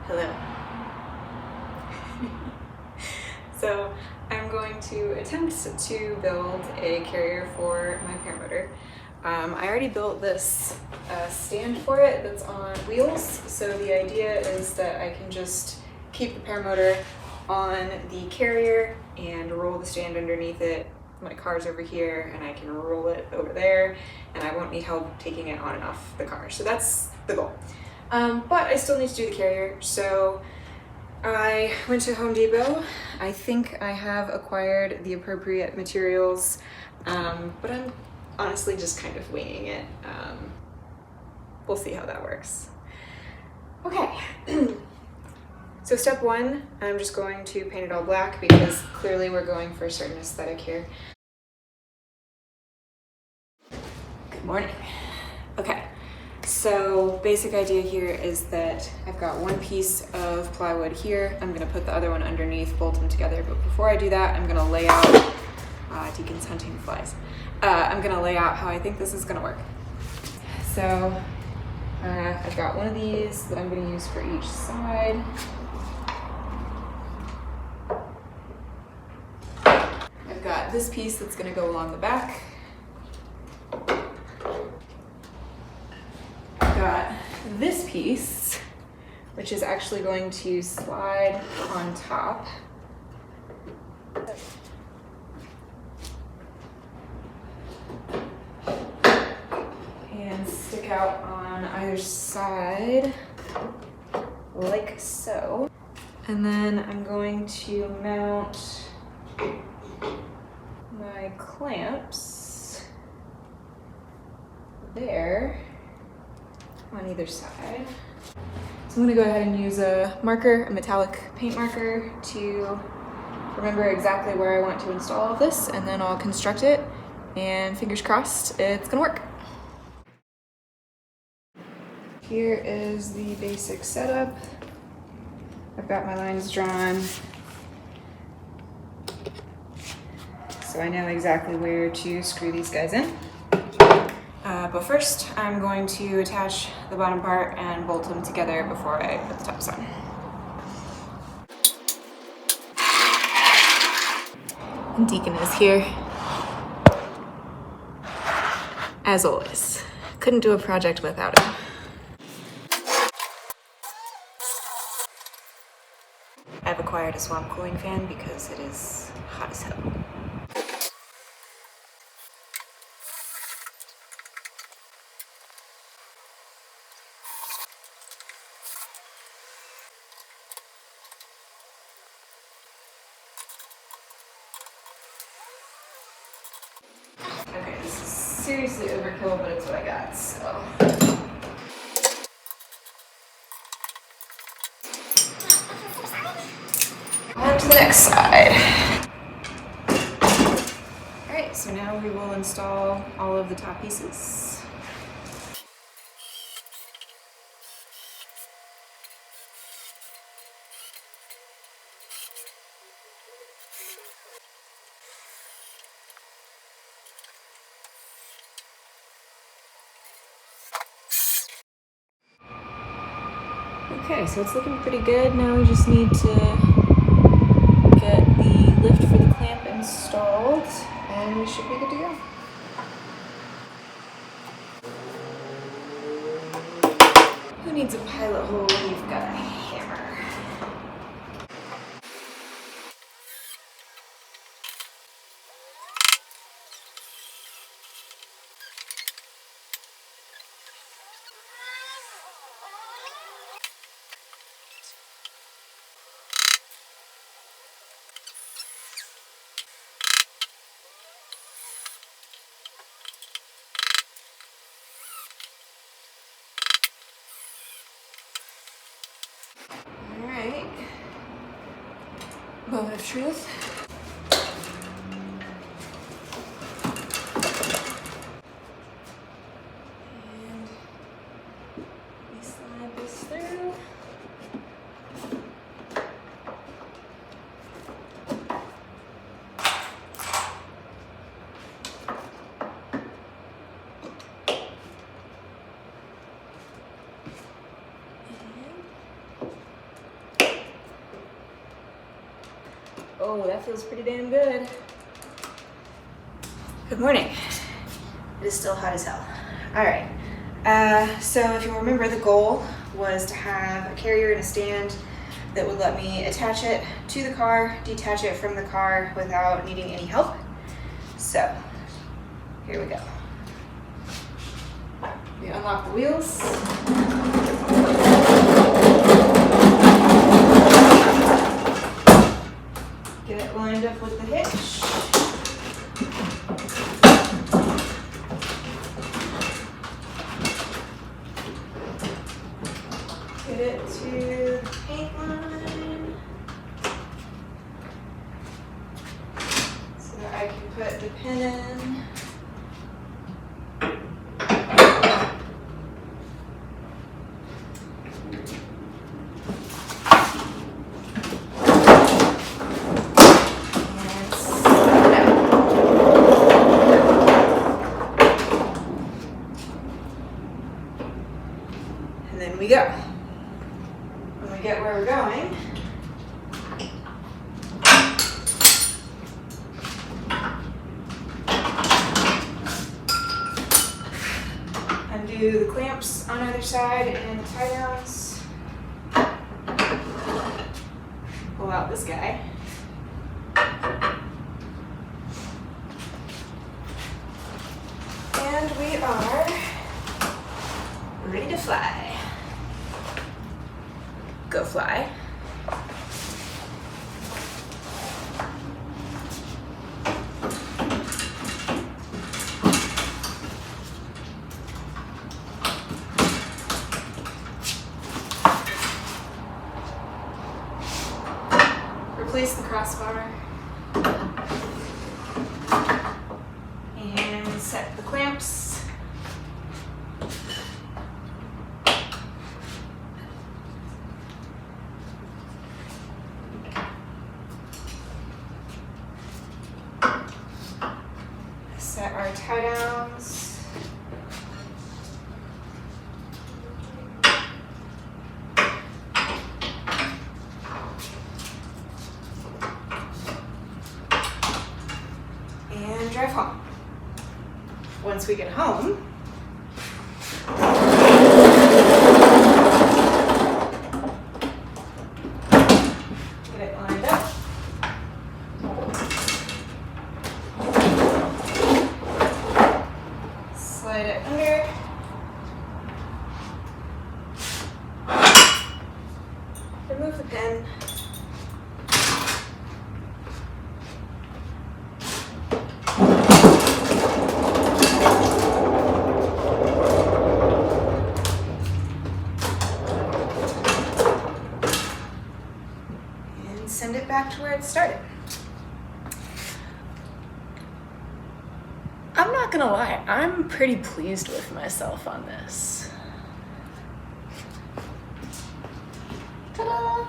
Hello. So I'm going to attempt to build a carrier for my paramotor. I already built this stand for it that's on wheels, so the idea is that I can just keep the paramotor on the carrier and roll the stand underneath it. My car's over here and I can roll it over there and I won't need help taking it on and off the car. So that's the goal. But I still need to do the carrier, so I went to Home Depot. I think I have acquired the appropriate materials, but I'm honestly just kind of winging it. We'll see how that works. Okay, so step one, I'm just going to paint it all black because clearly we're going for a certain aesthetic here. Good morning. Okay. So basic idea here is that I've got one piece of plywood here. I'm gonna put the other one underneath, bolt them together. But before I do that, I'm gonna lay out, Deacon's hunting flies. I'm gonna lay out how I think this is gonna work. So I've got one of these that I'm gonna use for each side. I've got this piece that's gonna go along the back. Got this piece, which is actually going to slide on top. And stick out on either side, like so. And then I'm going to mount my clamps there on either side. So I'm gonna go ahead and use a marker, a metallic paint marker, to remember exactly where I want to install all of this, and then I'll construct it, and fingers crossed, it's gonna work. Here is the basic setup. I've got my lines drawn, so I know exactly where to screw these guys in. But first, I'm going to attach the bottom part and bolt them together before I put the tops on. And Deacon is here. As always. Couldn't do a project without him. I've acquired a swamp cooling fan because it is hot as hell. Okay, this is seriously overkill, but it's what I got, so. On to the next side. Alright, so now we will install all of the top pieces. Okay, so it's looking pretty good. Now we just need to get the lift for the clamp installed, and we should be good to go. Who needs a pilot hole when you've got a hammer? Alright. Moment of truth. And we slide this through. Oh, that feels pretty damn good. Good morning. It is still hot as hell. All right. So if you remember, the goal was to have a carrier and a stand that would let me attach it to the car, detach it from the car without needing any help. So here we go. We unlock the wheels. Get it lined up with the hitch. Get it to the paint line so that I can put the pin in. And then we go. When we get where we're going, undo the clamps on either side and the tie downs. Pull out this guy. And we are ready to fly. Go fly. Replace the crossbar. And set the clamps. Set our tie downs. And drive home. Once we get home, get it lined up. Slide it under. Remove the pin. And send it back to where it started. I'm not gonna lie, I'm pretty pleased with myself on this. Ta-da!